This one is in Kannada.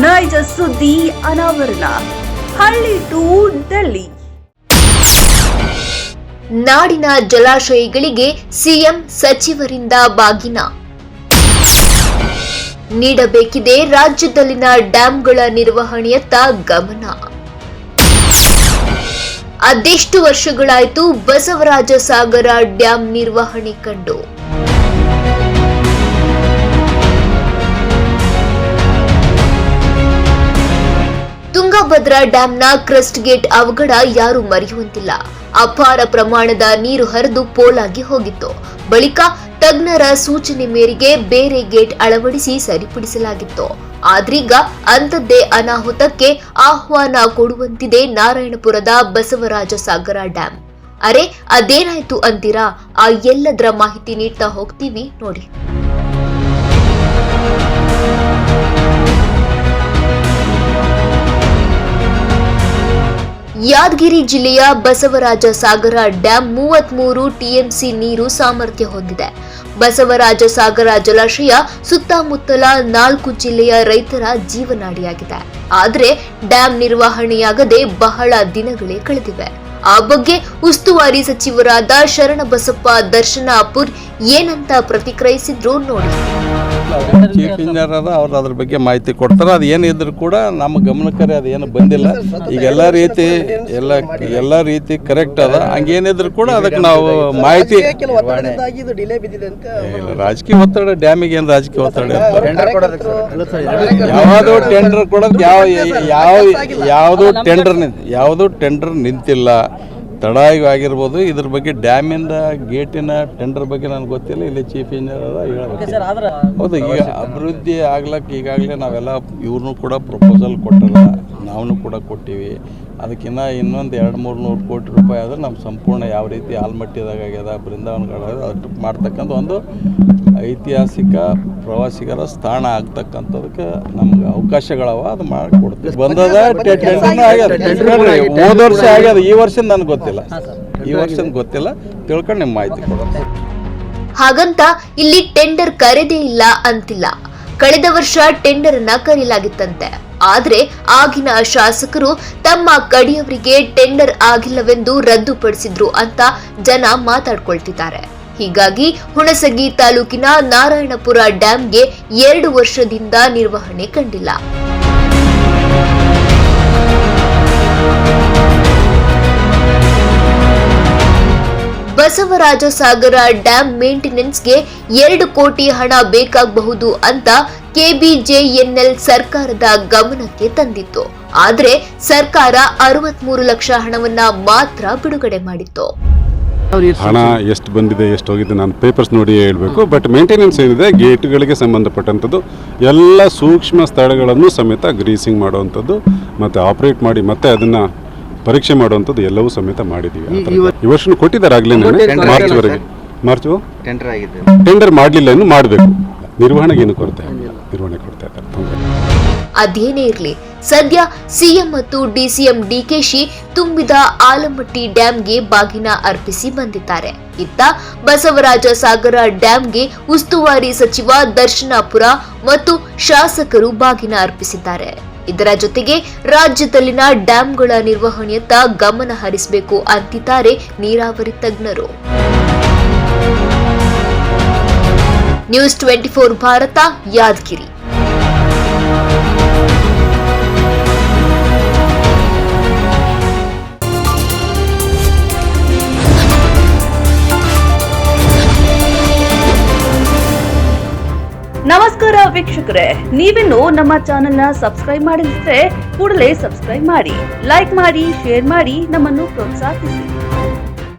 ನೈಜ ಸುದ್ದಿ ಅನಾವರಣ. ಹಳ್ಳಿ ಟು ಡೆಲ್ಲಿ. ನಾಡಿನ ಜಲಾಶಯಗಳಿಗೆ ಸಿಎಂ ಸಚಿವರಿಂದ ಬಾಗಿನ ನೀಡಬೇಕಿದೆ. ರಾಜ್ಯದಲ್ಲಿನ ಡ್ಯಾಂಗಳ ನಿರ್ವಹಣೆಯತ್ತ ಗಮನ. ಅದೆಷ್ಟು ವರ್ಷಗಳಾಯಿತು ಬಸವರಾಜಸಾಗರ ಡ್ಯಾಂ ನಿರ್ವಹಣೆ ಕಂಡು. ತುಂಗಭದ್ರಾ ಡ್ಯಾಂನ ಕ್ರಸ್ಟ್ ಗೇಟ್ ಅವಘಡ ಯಾರು ಮರೆಯುವಂತಿಲ್ಲ. ಅಪಾರ ಪ್ರಮಾಣದ ನೀರು ಹರಿದು ಪೋಲಾಗಿ ಹೋಗಿತ್ತು. ಬಳಿಕ ತಜ್ಞರ ಸೂಚನೆ ಮೇರೆಗೆ ಬೇರೆ ಗೇಟ್ ಅಳವಡಿಸಿ ಸರಿಪಡಿಸಲಾಗಿತ್ತು. ಆದ್ರೀಗ ಅಂಥದ್ದೇ ಅನಾಹುತಕ್ಕೆ ಆಹ್ವಾನ ಕೊಡುವಂತಿದೆ ನಾರಾಯಣಪುರದ ಬಸವರಾಜಸಾಗರ ಡ್ಯಾಂ. ಅರೆ ಅದೇನಾಯ್ತು ಅಂತೀರಾ? ಆ ಎಲ್ಲದರ ಮಾಹಿತಿ ನೀಡ್ತಾ ಹೋಗ್ತೀವಿ ನೋಡಿ. ಯಾದಗಿರಿ ಜಿಲ್ಲೆಯ ಬಸವರಾಜಸಾಗರ ಡ್ಯಾಂ 33 ಟಿಎಂಸಿ ನೀರು ಸಾಮರ್ಥ್ಯ ಹೊಂದಿದೆ. ಬಸವರಾಜಸಾಗರ ಜಲಾಶಯ ಸುತ್ತಮುತ್ತಲ 4 ಜಿಲ್ಲೆಯ ರೈತರ ಜೀವನಾಡಿಯಾಗಿದೆ. ಆದರೆ ಡ್ಯಾಂ ನಿರ್ವಹಣೆಯಾಗದೆ ಬಹಳ ದಿನಗಳೇ ಕಳೆದಿವೆ. ಆ ಬಗ್ಗೆ ಉಸ್ತುವಾರಿ ಸಚಿವರಾದ ಶರಣಬಸಪ್ಪ ದರ್ಶನಾಪುರ್ ಏನಂತ ಪ್ರತಿಕ್ರಿಯಿಸಿದ್ರು ನೋಡಿ. ಚೀಫ್ ಇಂಜಿನಿಯರ್ ಅವ್ರು ಅದ್ರ ಬಗ್ಗೆ ಮಾಹಿತಿ ಕೊಡ್ತಾರೆ. ಅದು ಏನಿದ್ರು ಕೂಡ ನಮ್ಮ ಗಮನಕ್ಕರೆ ಅದೇನು ಬಂದಿಲ್ಲ. ಈಗ ಎಲ್ಲ ರೀತಿ ಕರೆಕ್ಟ್ ಅದ. ಹಂಗೇನಿದ್ರು ಕೂಡ ಅದಕ್ಕೆ ನಾವು ಮಾಹಿತಿ ರಾಜಕೀಯ ಒತ್ತಡ, ಡ್ಯಾಮಿಗೆ ಏನು ರಾಜಕೀಯ ಒತ್ತಡ ಯಾವುದೋ ಟೆಂಡರ್ ಕೊಡೋದು ಯಾವುದೋ ಟೆಂಡರ್ ನಿಂತಿಲ್ಲ. ತಡ ಆಗಿರ್ಬೋದು. ಇದ್ರ ಬಗ್ಗೆ ಡ್ಯಾಮಿಂದ ಗೇಟಿನ ಟೆಂಡರ್ ಬಗ್ಗೆ ನನಗೆ ಗೊತ್ತಿಲ್ಲ. ಇಲ್ಲಿ ಚೀಫ್ ಇಂಜಿನಿಯರ್ ಹೇಳ್ಬೇಕು. ಹೌದು, ಈಗ ಅಭಿವೃದ್ಧಿ ಆಗ್ಲಕ್ಕೆ ಈಗಾಗಲೇ ನಾವೆಲ್ಲ ಇವ್ರನ್ನೂ ಕೂಡ ಪ್ರಪೋಸಲ್ ಕೊಟ್ಟಾರ, ನಾವು ಕೂಡ ಕೊಟ್ಟಿವಿ. ಅದಕ್ಕಿಂತ ಇನ್ನೊಂದು 200-300 ಕೋಟಿ ರೂಪಾಯಿ ಆದರೆ ನಮ್ಮ ಸಂಪೂರ್ಣ ಯಾವ ರೀತಿ ಆಲ್ಮಟ್ಟಿದಾಗ ಆಗ್ಯದ, ಬೃಂದಾವನಗಳಾಗ್ಯದ ಅದು ಮಾಡ್ತಕ್ಕಂಥ ಒಂದು ಐತಿಹಾಸಿಕ ಪ್ರವಾಸಿಗರ ಸ್ಥಾನ ಆಗ್ತಕ್ಕಂಥದಕ್ಕೆ ನಮ್ಗೆ ಅವಕಾಶಗಳವ. ಅದು ಮಾಡಿಕೊಡ್ತೀವಿ. ಬಂದದ ಟೆಂಡರ್ನೂ ಆಗ್ಯದ. ಹೋದ ವರ್ಷ ಆಗ್ಯದ. ಈ ವರ್ಷ ನನಗೆ ಗೊತ್ತಿಲ್ಲ. ತಿಳ್ಕೊಂಡು ನಿಮ್ಮ ಮಾಹಿತಿ ಕೊಡೋದು. ಹಾಗಂತ ಇಲ್ಲಿ ಟೆಂಡರ್ ಕರೆದೇ ಇಲ್ಲ ಅಂತಿಲ್ಲ. ಕಳೆದ ವರ್ಷ ಟೆಂಡರ್ ಅನ್ನ ಕರೆಯಲಾಗಿತ್ತಂತೆ. ಆದ್ರೆ ಆಗಿನ ಶಾಸಕರು ತಮ್ಮ ಕಡೆಯವರಿಗೆ ಟೆಂಡರ್ ಆಗಿಲ್ಲವೆಂದು ರದ್ದುಪಡಿಸಿದ್ರು ಅಂತ ಜನ ಮಾತಾಡ್ಕೊಳ್ತಿದ್ದಾರೆ. ಹೀಗಾಗಿ ಹುಣಸಗಿ ತಾಲೂಕಿನ ನಾರಾಯಣಪುರ ಡ್ಯಾಂಗೆ 2 ವರ್ಷದಿಂದ ನಿರ್ವಹಣೆ ಕಂಡಿಲ್ಲ. ಬಸವರಾಜಸಾಗರ ಡ್ಯಾಂ ಮೇಂಟೆನೆನ್ಸ್ಗೆ 2 ಕೋಟಿ ಹಣ ಬೇಕಾಗಬಹುದು ಅಂತ ಕೆಬಿಜೆಎನ್ಎಲ್ ಸರ್ಕಾರದ ಗಮನಕ್ಕೆ ತಂದಿತ್ತು. ಆದ್ರೆ ಸರ್ಕಾರ 63 ಲಕ್ಷ ಹಣವನ್ನ ಮಾತ್ರ ಬಿಡುಗಡೆ ಮಾಡಿತ್ತು. ಹಣ ಎಷ್ಟು ಬಂದಿದೆ, ಎಷ್ಟು ಹೋಗಿದೆ ನಾನು ಪೇಪರ್ಸ್ ನೋಡಿ ಹೇಳಬೇಕು. ಬಟ್ ಮೇಂಟೆನೆನ್ಸ್ ಏನಿದೆ, ಗೇಟ್ಗಳಿಗೆ ಸಂಬಂಧಪಟ್ಟಂಥದ್ದು ಎಲ್ಲ ಸೂಕ್ಷ್ಮ ಸ್ಥಳಗಳನ್ನು ಸಮೇತ ಗ್ರೀಸಿಂಗ್ ಮಾಡುವಂಥದ್ದು, ಮತ್ತು ಆಪರೇಟ್ ಮಾಡಿ ಮತ್ತೆ ಅದನ್ನು ಪರೀಕ್ಷೆ ಮಾಡುವಂಥದ್ದು ಎಲ್ಲವೂ ಸಮೇತ ಮಾಡಿದ್ದೀವಿ. ಈ ವರ್ಷ ಕೊಟ್ಟಿದ್ದಾರೆ ಆಗಲೇ ಮಾರ್ಚ್ವರೆಗೆ. ಮಾರ್ಚು ಟೆಂಡರ್ ಮಾಡಲಿಲ್ಲ, ಇನ್ನು ಮಾಡಬೇಕು. ನಿರ್ವಹಣೆಗೆ ಏನು ಕೊರತೆ ಕೊಡ್ತಾ ಇದ್ದಾರೆ. ಅದೇನೇ ಇರಲಿ, ಸದ್ಯ ಸಿಎಂ ಮತ್ತು ಡಿಸಿಎಂ ಡಿಕೆಶಿ ತುಂಬಿದ ಆಲಮಟ್ಟಿ ಡ್ಯಾಂಗೆ ಬಾಗಿನ ಅರ್ಪಿಸಿ ಬಂದಿದ್ದಾರೆ. ಇತ್ತ ಬಸವರಾಜಸಾಗರ ಡ್ಯಾಂಗೆ ಉಸ್ತುವಾರಿ ಸಚಿವ ದರ್ಶನಾಪುರ ಮತ್ತು ಶಾಸಕರು ಬಾಗಿನ ಅರ್ಪಿಸಿದ್ದಾರೆ. ಇದರ ಜೊತೆಗೆ ರಾಜ್ಯದಲ್ಲಿನ ಡ್ಯಾಂಗಳ ನಿರ್ವಹಣೆಯತ್ತ ಗಮನ ಹರಿಸಬೇಕು ಅಂತಿದ್ದಾರೆ ನೀರಾವರಿ ತಜ್ಞರು. ನ್ಯೂಸ್ 24 ಭಾರತ, ಯಾದಗಿರಿ. ನಮಸ್ಕಾರ ವೀಕ್ಷಕರೇ, ನೀವಿನ್ನು ನಮ್ಮ ಚಾನೆಲ್ನ ಸಬ್ಸ್ಕ್ರೈಬ್ ಮಾಡಿದ್ರೆ ಕೂಡಲೇ ಸಬ್ಸ್ಕ್ರೈಬ್ ಮಾಡಿ, ಲೈಕ್ ಮಾಡಿ, ಶೇರ್ ಮಾಡಿ, ನಮ್ಮನ್ನು ಪ್ರೋತ್ಸಾಹಿಸಿ.